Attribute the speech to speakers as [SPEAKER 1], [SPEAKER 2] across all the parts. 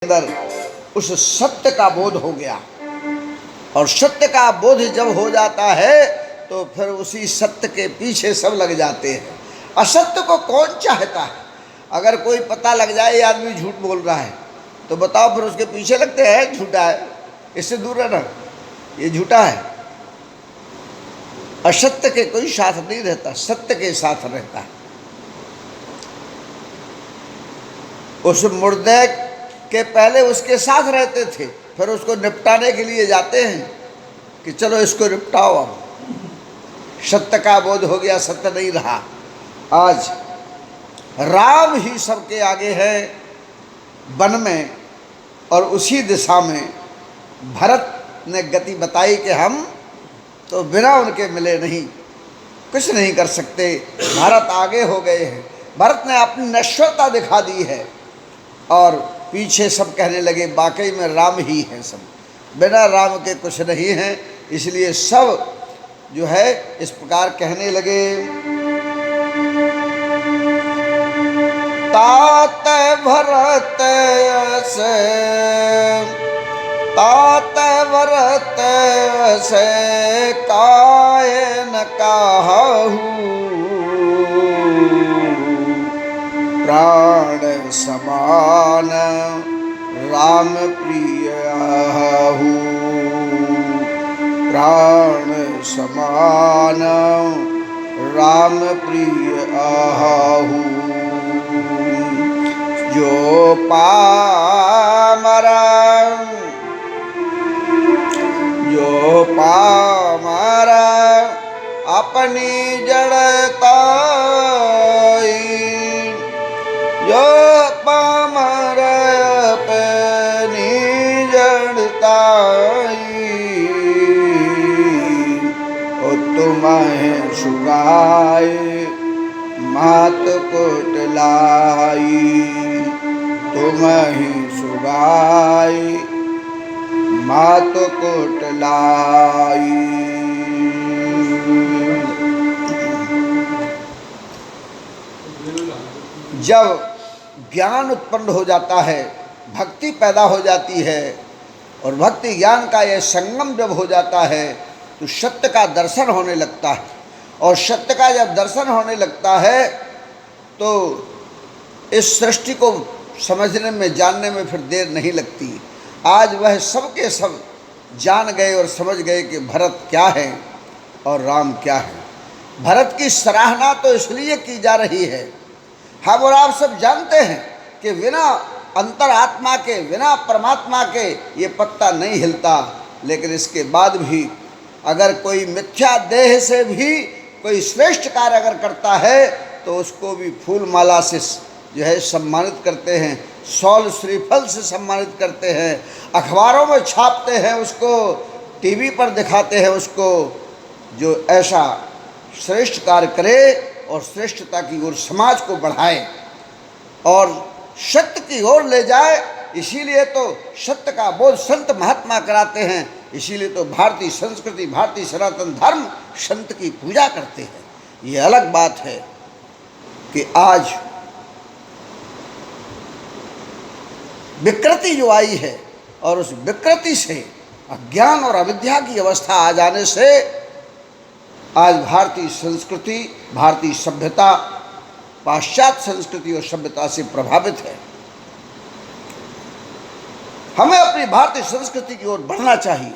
[SPEAKER 1] अंदर उस सत्य का बोध हो गया। और सत्य का बोध जब हो जाता है तो फिर उसी सत्य के पीछे सब लग जाते हैं। असत्य को कौन चाहता है? अगर कोई पता लग जाए ये आदमी झूठ बोल रहा है तो बताओ, फिर उसके पीछे लगते हैं झूठा है, इससे दूर रहना, ये झूठा है। असत्य के कोई साथ नहीं रहता, सत्य के साथ रहता है। उस मुर्दे के पहले उसके साथ रहते थे, फिर उसको निपटाने के लिए जाते हैं कि चलो इसको निपटाओ। अब सत्य का बोध हो गया, सत्य नहीं रहा। आज राम ही सबके आगे है वन में, और उसी दिशा में भरत ने गति बताई कि हम तो बिना उनके मिले नहीं, कुछ नहीं कर सकते। भरत आगे हो गए हैं, भरत ने अपनी नश्वरता दिखा दी है। और पीछे सब कहने लगे वाकई में राम ही हैं, सब बिना राम के कुछ नहीं हैं। इसलिए सब जो है इस प्रकार कहने लगे, तात भरत से, तात भरत से काहे न काहू, प्राण समान राम प्रिय आहू, प्राण समान राम प्रिय आहू। जो पामरा, जो पामरा अपनी जड़ता, जो पामर अपनी जड़ताई, ओ तुम्हें सुगाए मात कोटलाई, तुम्हें सुगाए मात कोटलाई। जब ज्ञान उत्पन्न हो जाता है, भक्ति पैदा हो जाती है, और भक्ति ज्ञान का यह संगम जब हो जाता है तो सत्य का दर्शन होने लगता है। और सत्य का जब दर्शन होने लगता है तो इस सृष्टि को समझने में, जानने में फिर देर नहीं लगती। आज वह सब के सब जान गए और समझ गए कि भरत क्या है और राम क्या है। भरत की सराहना तो इसलिए की जा रही है, हम और आप सब जानते हैं कि बिना अंतरात्मा के, बिना परमात्मा के ये पत्ता नहीं हिलता। लेकिन इसके बाद भी अगर कोई मिथ्या देह से भी कोई श्रेष्ठ कार्य अगर करता है तो उसको भी फूल माला से जो है सम्मानित करते हैं, शॉल श्रीफल से सम्मानित करते हैं, अखबारों में छापते हैं, उसको टीवी पर दिखाते हैं उसको, जो ऐसा श्रेष्ठ कार्य करे और श्रेष्ठता की ओर समाज को बढ़ाए और सत्य की ओर ले जाए। इसीलिए तो सत्य का बोध संत महात्मा कराते हैं। इसीलिए तो भारतीय संस्कृति, भारतीय सनातन धर्म संत की पूजा करते हैं। ये अलग बात है कि आज विकृति जो आई है, और उस विकृति से अज्ञान और अविद्या की अवस्था आ जाने से आज भारतीय संस्कृति, भारतीय सभ्यता पाश्चात्य संस्कृति और सभ्यता से प्रभावित है। हमें अपनी भारतीय संस्कृति की ओर बढ़ना चाहिए।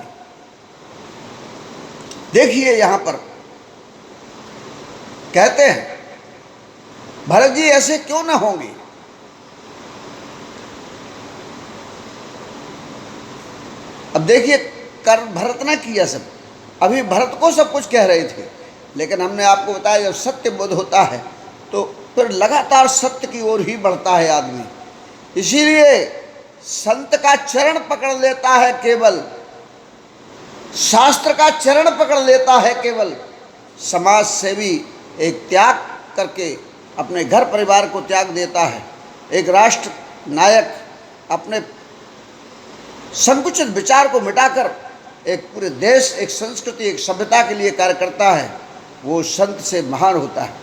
[SPEAKER 1] देखिए यहां पर कहते हैं भरत जी ऐसे क्यों न होंगे। अब देखिए कर्म भरत ने किया सब, अभी भरत को सब कुछ कह रहे थे, लेकिन हमने आपको बताया जब सत्य बोध होता है तो फिर लगातार सत्य की ओर ही बढ़ता है आदमी। इसीलिए संत का चरण पकड़ लेता है केवल, शास्त्र का चरण पकड़ लेता है केवल, समाज से भी एक त्याग करके अपने घर परिवार को त्याग देता है। एक राष्ट्र नायक अपने संकुचित विचार को मिटाकर एक पूरे देश, एक संस्कृति, एक सभ्यता के लिए कार्य करता है, वो संत से महान होता है।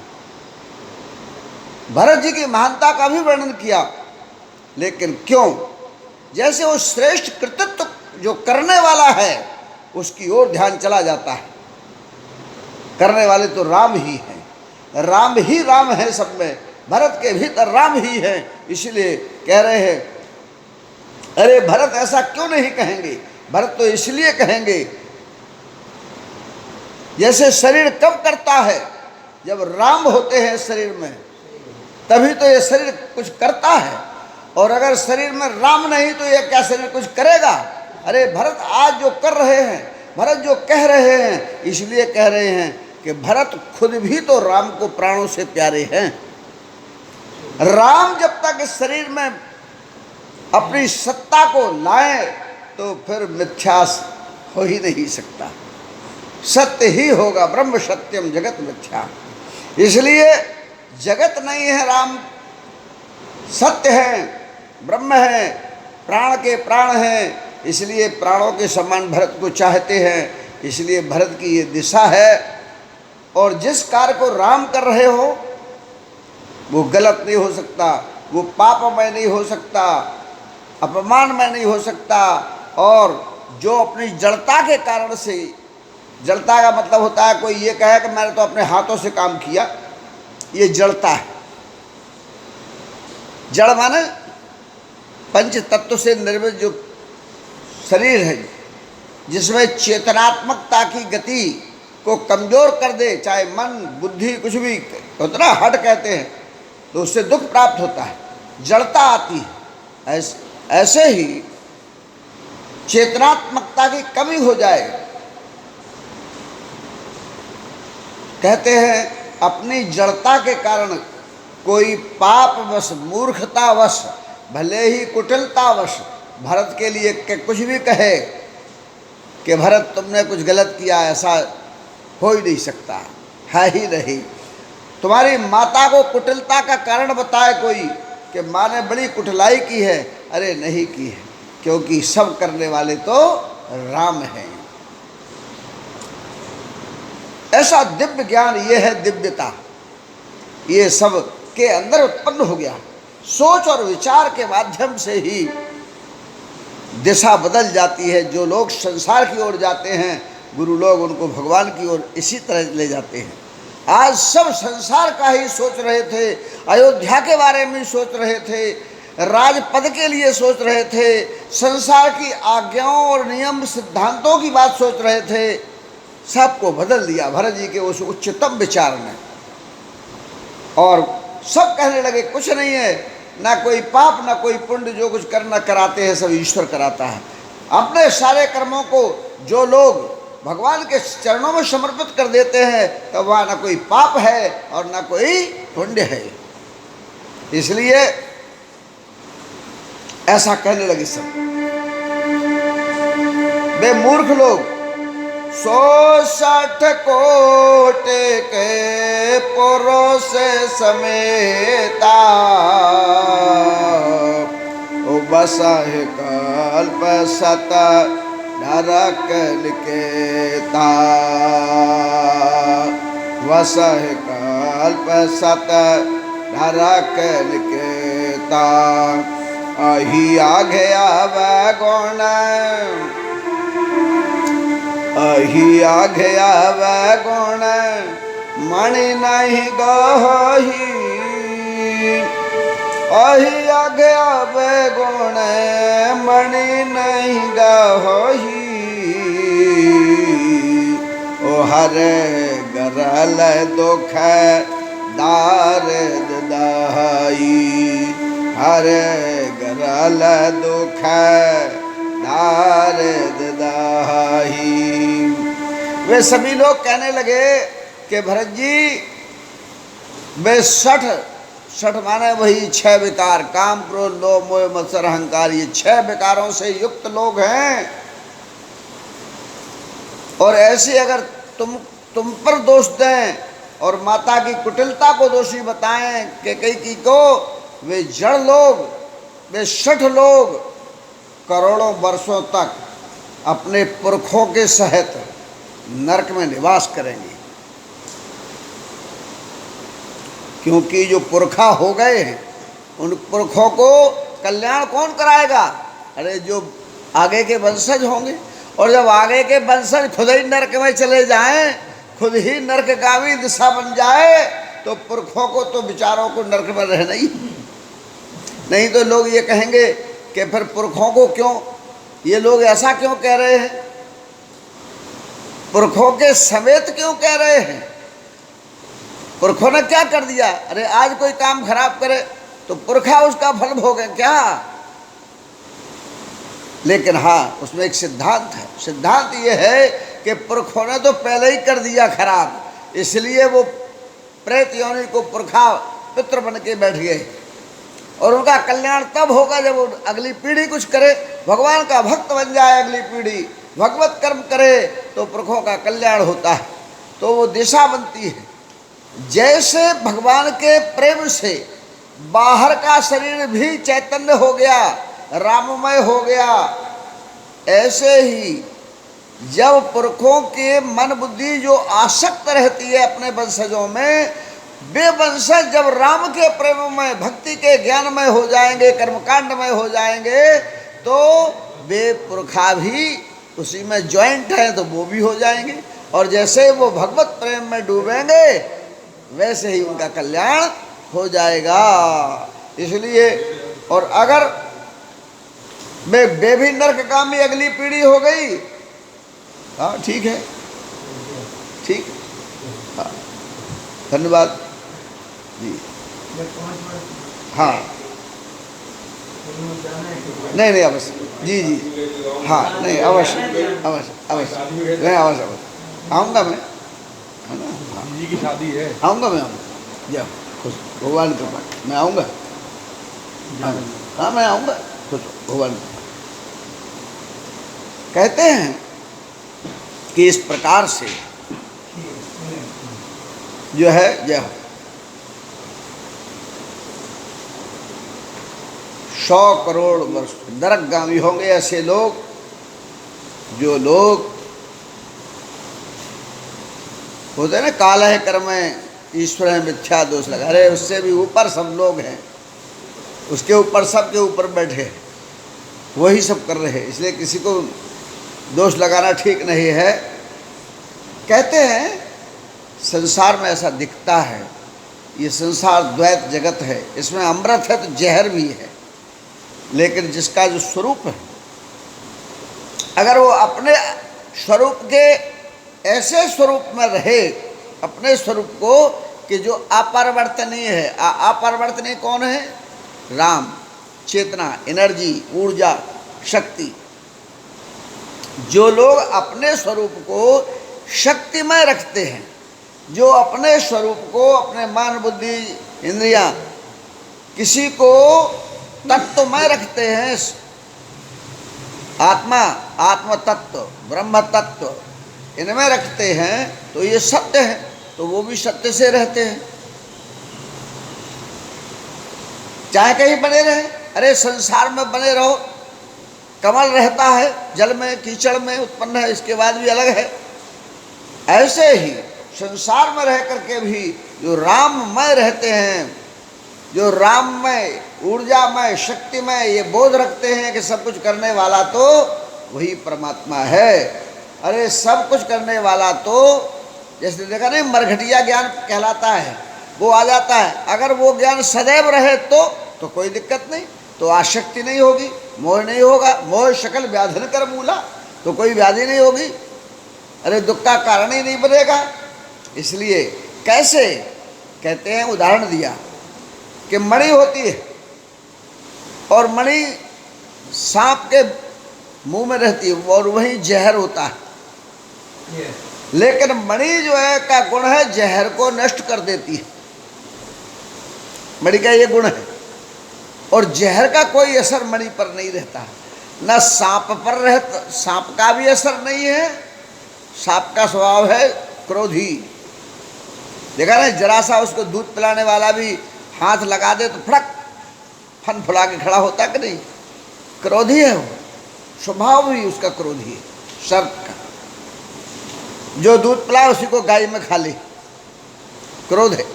[SPEAKER 1] भरत जी की महानता का भी वर्णन किया, लेकिन क्यों? जैसे वो श्रेष्ठ कृतित्व जो करने वाला है उसकी ओर ध्यान चला जाता है। करने वाले तो राम ही हैं, राम ही राम है सब में, भरत के भीतर राम ही है। इसलिए कह रहे हैं, अरे भरत ऐसा क्यों नहीं कहेंगे? भरत तो इसलिए कहेंगे, जैसे शरीर कब करता है? जब राम होते हैं शरीर में, तभी तो ये शरीर कुछ करता है। और अगर शरीर में राम नहीं तो ये क्या शरीर कुछ करेगा? अरे भरत आज जो कर रहे हैं, भरत जो कह रहे हैं, इसलिए कह रहे हैं कि भरत खुद भी तो राम को प्राणों से प्यारे हैं। राम जब तक इस शरीर में अपनी सत्ता को लाए तो फिर मिथ्या हो ही नहीं सकता, सत्य ही होगा। ब्रह्म सत्यम जगत मिथ्या। इसलिए जगत नहीं है, राम सत्य है, ब्रह्म है, प्राण के प्राण हैं। इसलिए प्राणों के समान भरत को चाहते हैं। इसलिए भरत की ये दिशा है। और जिस कार्य को राम कर रहे हो वो गलत नहीं हो सकता, वो पापमय नहीं हो सकता, अपमान में नहीं हो सकता। और जो अपनी जड़ता के कारण से, जड़ता का मतलब होता है कोई ये कहे कि मैंने तो अपने हाथों से काम किया, ये जड़ता है। जड़ माने पंच तत्व से निर्मित जो शरीर है, जिसमें चेतनात्मकता की गति को कमजोर कर दे, चाहे मन बुद्धि कुछ भी होता ना, हट कहते हैं, तो उससे दुख प्राप्त होता है, जड़ता आती है। ऐसे ही चेतनात्मकता की कमी हो जाए, कहते हैं अपनी जड़ता के कारण कोई पापवश, मूर्खतावश, भले ही कुटिलतावश भरत के लिए कुछ भी कहे कि भरत तुमने कुछ गलत किया, ऐसा हो ही नहीं सकता, है ही नहीं। तुम्हारी माता को कुटिलता का कारण बताए कोई कि माँ ने बड़ी कुटिलाई की है, अरे नहीं की है, क्योंकि सब करने वाले तो राम हैं। ऐसा दिव्य ज्ञान, ये है दिव्यता, ये सब के अंदर उत्पन्न हो गया। सोच और विचार के माध्यम से ही दिशा बदल जाती है। जो लोग संसार की ओर जाते हैं, गुरु लोग उनको भगवान की ओर इसी तरह ले जाते हैं। आज सब संसार का ही सोच रहे थे, अयोध्या के बारे में सोच रहे थे, राजपद के लिए सोच रहे थे, संसार की आज्ञाओं और नियम सिद्धांतों की बात सोच रहे थे। सबको बदल दिया भरत जी के उस उच्चतम विचार ने। और सब कहने लगे कुछ नहीं है, ना कोई पाप ना कोई पुण्य, जो कुछ करना कराते हैं सब ईश्वर कराता है। अपने सारे कर्मों को जो लोग भगवान के चरणों में समर्पित कर देते हैं, तो वहाँ ना कोई पाप है और ना कोई पुण्य है। इसलिए ऐसा कहने लगे सब। वे मूर्ख लोग 160 कोट के पुरों से समेता, बसाहे कल्प सत नरकन के ता, वसह कल्प सत नरकन के ता। अही आगे आवे गुण, अही आगे आवे गुण, मणि नहीं गही, अही आगे आवे गुण, मणि नहीं गही। ओ हरे गरल दुख दारद दहाई, हरे गरल दुख दारद दहाई। वे सभी लोग कहने लगे कि भरत जी, वे 60 माने वही 6 विकार, काम क्रोध लोभ मोह मत्सर अहंकार, ये 6 विकारों से युक्त लोग हैं। और ऐसे अगर तुम पर दोष दें और माता की कुटिलता को दोषी बताएं कि कैकेयी को, वे जड़ लोग, वे 60 लोग करोड़ों वर्षों तक अपने पुरखों के सहित नरक में निवास करेंगे। क्योंकि जो पुरखा हो गए हैं, उन पुरखों को कल्याण कौन कराएगा? अरे जो आगे के वंशज होंगे, और जब आगे के वंशज खुद ही नरक में चले जाएं, खुद ही नरकगामी दिशा बन जाए, तो पुरखों को तो विचारों को नरक में रहना ही। नहीं तो लोग ये कहेंगे कि फिर पुरखों को क्यों, ये लोग ऐसा क्यों कह रहे हैं, पुरखों के समेत क्यों कह रहे हैं, पुरखों ने क्या कर दिया। अरे आज कोई काम खराब करे तो पुरखा उसका फल भोगे क्या। लेकिन हाँ, उसमें एक सिद्धांत है। सिद्धांत ये है कि पुरखों ने तो पहले ही कर दिया खराब, इसलिए वो प्रेत योनि को पुरखा पितृ बन के बैठ गए, और उनका कल्याण तब होगा जब वो अगली पीढ़ी कुछ करे, भगवान का भक्त बन जाए, अगली पीढ़ी भगवत कर्म करे, तो पुरखों का कल्याण होता है, तो वो दिशा बनती है। जैसे भगवान के प्रेम से बाहर का शरीर भी चैतन्य हो गया, राममय हो गया, ऐसे ही जब पुरखों के मन बुद्धि जो आसक्त रहती है अपने वंशजों में, वे वंशज जब राम के प्रेम में, भक्ति के ज्ञान में हो जाएंगे, कर्मकांड में हो जाएंगे, तो वे पुरखा भी उसी में ज्वाइंट हैं, तो वो भी हो जाएंगे, और जैसे वो भगवत प्रेम में डूबेंगे वैसे ही उनका कल्याण हो जाएगा। इसलिए, और अगर वे भी नरकगामी अगली पीढ़ी हो गई, हाँ ठीक है, ठीक है, हाँ धन्यवाद जी। हाँ नहीं नहीं अवश्य जी जी, हाँ नहीं अवश्य अवश्य अवश्य नहीं अवश्य अवश्य आऊँगा मैं, है ना, हाँ
[SPEAKER 2] जी की शादी है,
[SPEAKER 1] आऊँगा मैं, आऊँगा जब खुश भगवान के पास मैं आऊँगा, हाँ मैं आऊँगा खुश भगवान। कहते हैं कि इस प्रकार से जो है जय हो 100 करोड़ वर्ष नरकगामी होंगे ऐसे लोग, जो लोग होते हैं ना काल है कर्म ईश्वर है मिथ्या दोष लगा, अरे उससे भी ऊपर सब लोग हैं, उसके ऊपर सबके ऊपर बैठे वही सब कर रहे हैं, इसलिए किसी को दोष लगाना ठीक नहीं है। कहते हैं संसार में ऐसा दिखता है, ये संसार द्वैत जगत है, इसमें अमृत है तो जहर भी है, लेकिन जिसका जो स्वरूप है, अगर वो अपने स्वरूप के ऐसे स्वरूप में रहे, अपने स्वरूप को कि जो अपरिवर्तनीय है, अपरिवर्तनीय कौन है, राम, चेतना, एनर्जी, ऊर्जा, शक्ति, जो लोग अपने स्वरूप को शक्तिमय रखते हैं, जो अपने स्वरूप को, अपने मन बुद्धि इंद्रियां किसी को तत्वमय रखते हैं, आत्मा, आत्म तत्व, ब्रह्म तत्व इनमें रखते हैं, तो ये सत्य है, तो वो भी सत्य से रहते हैं, चाहे कहीं बने रहे। अरे संसार में बने रहो, कमल रहता है जल में, कीचड़ में उत्पन्न है, इसके बाद भी अलग है। ऐसे ही संसार में रह करके भी जो राममय रहते हैं, जो राममय, ऊर्जामय, शक्तिमय ये बोध रखते हैं कि सब कुछ करने वाला तो वही परमात्मा है। अरे सब कुछ करने वाला तो, जैसे देखा नहीं, मरघटिया ज्ञान कहलाता है, वो आ जाता है। अगर वो ज्ञान सदैव रहे तो कोई दिक्कत नहीं, तो आसक्ति नहीं होगी, मोह नहीं होगा, मोह शकल व्याधन कर मूला, तो कोई व्याधि नहीं होगी, अरे दुख का कारण ही नहीं बनेगा। इसलिए कैसे कहते हैं, उदाहरण दिया कि मणि होती है और मणि सांप के मुंह में रहती है और वहीं जहर होता है, लेकिन मणि जो है का गुण है जहर को नष्ट कर देती है, मणि का ये गुण है, और जहर का कोई असर मणि पर नहीं रहता, न सांप पर रहता, सांप का भी असर नहीं है, सांप का स्वभाव है क्रोधी, देखा ना, जरा सा उसको दूध पिलाने वाला भी हाथ लगा दे तो फड़क फन फुला के खड़ा होता कि नहीं, क्रोधी है वो, स्वभाव भी उसका क्रोधी है, सर्प का, जो दूध पिलाए उसी को गाय में खा ले, क्रोध है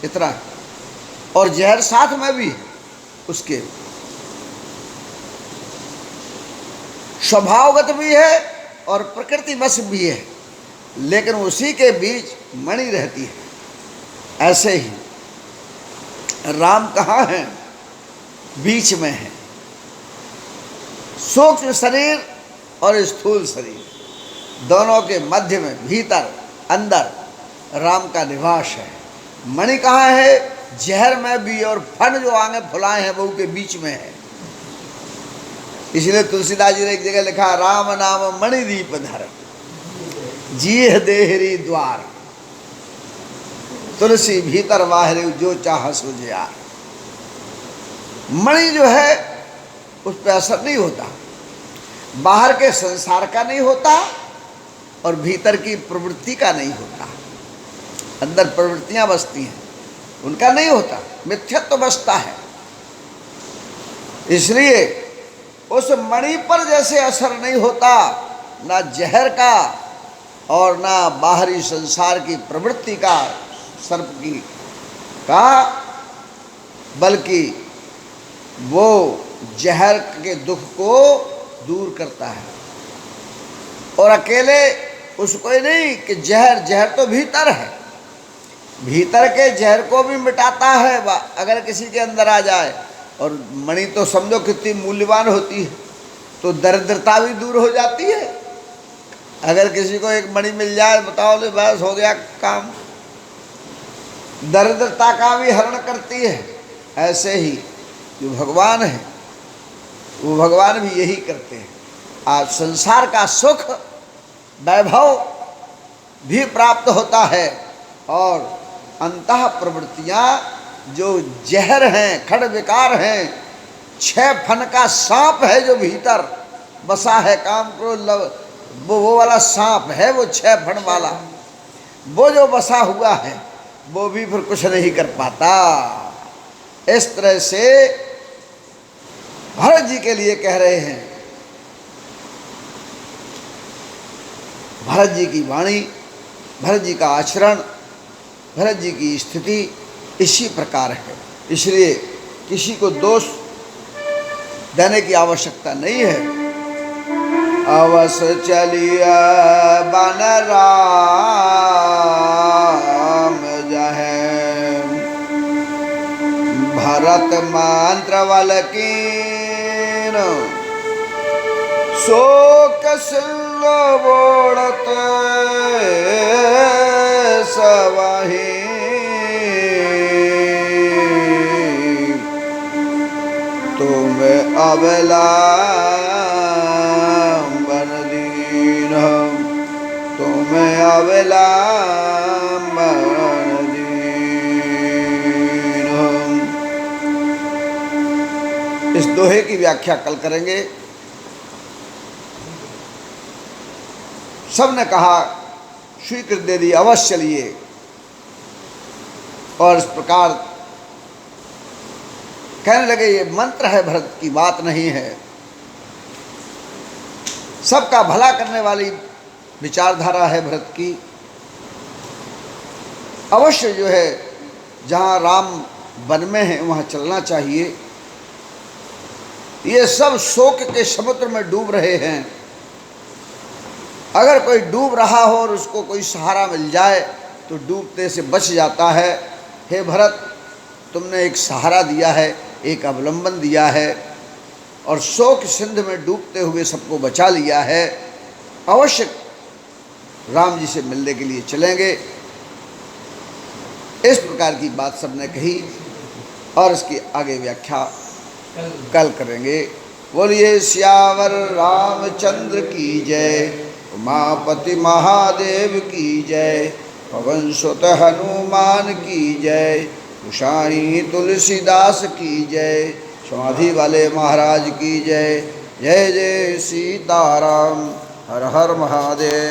[SPEAKER 1] इतना, और जहर साथ में भी उसके। स्वभावगत भी है और प्रकृति वश भी है, लेकिन उसी के बीच मणि रहती है। ऐसे ही राम कहाँ हैं? बीच में है। सूक्ष्म शरीर और स्थूल शरीर दोनों के मध्य में, भीतर अंदर राम का निवास है। मणि कहाँ है? जहर में भी और फन जो आगे फुलाए हैं वो के बीच में है। इसलिए तुलसीदास जी ने एक जगह लिखा, राम नाम मणिदीप धर जीह देहरी द्वार, तुलसी भीतर बाहर जो चाह सुझियार। मणि जो है उस पर असर नहीं होता, बाहर के संसार का नहीं होता और भीतर की प्रवृत्ति का नहीं होता। अंदर प्रवृत्तियां बसती हैं, उनका नहीं होता, मिथ्यत्व तो बसता है। इसलिए उस मणि पर जैसे असर नहीं होता, ना जहर का और ना बाहरी संसार की प्रवृत्ति का, सर्प की का, बल्कि वो जहर के दुख को दूर करता है। और अकेले उसको ही नहीं कि जहर तो भीतर है, भीतर के जहर को भी मिटाता है अगर किसी के अंदर आ जाए। और मणि तो समझो कितनी मूल्यवान होती है, तो दरिद्रता भी दूर हो जाती है। अगर किसी को एक मणि मिल जाए, बताओ ले बस हो गया काम, दरिद्रता का भी हरण करती है। ऐसे ही जो भगवान है वो भगवान भी यही करते हैं। आज संसार का सुख वैभव भी प्राप्त होता है और अंतः प्रवृत्तियाँ जो जहर हैं, खड़ विकार हैं, 6 फन का सांप है जो भीतर बसा है, काम क्रोध वो वाला सांप है, वो 6 फन वाला वो जो बसा हुआ है वो भी फिर कुछ नहीं कर पाता। इस तरह से भरत जी के लिए कह रहे हैं। भरत जी की वाणी, भरत जी का आचरण, भरत जी की स्थिति इसी प्रकार है। इसलिए किसी को दोष देने की आवश्यकता नहीं है। अवश्य चलिया बन राम जहे, भरत मंत्र वल कीन, शोक सिल्ल बोड़त सवही, तुम अवलंबन दीन, तुम अवलंबन दीन। इस दोहे की व्याख्या कल करेंगे। सबने कहा स्वीकृति दे दी, अवश्य चलिए। और इस प्रकार कहने लगे ये मंत्र है, भरत की बात नहीं है। सबका भला करने वाली विचारधारा है भरत की। अवश्य जो है जहाँ राम वन में है वहाँ चलना चाहिए। ये सब शोक के समुद्र में डूब रहे हैं। अगर कोई डूब रहा हो और उसको कोई सहारा मिल जाए तो डूबते से बच जाता है। हे भरत, तुमने एक सहारा दिया है, एक अवलंबन दिया है और शोक सिंध में डूबते हुए सबको बचा लिया है। अवश्य राम जी से मिलने के लिए चलेंगे। इस प्रकार की बात सबने कही और इसकी आगे व्याख्या कल करेंगे। बोलिए सियावर रामचंद्र की जय, उमापति महादेव की जय, पवन सुत हनुमान की जय, गोसाई तुलसीदास की जय, समाधि वाले महाराज की जय। जय जय सीताराम, हर हर महादेव।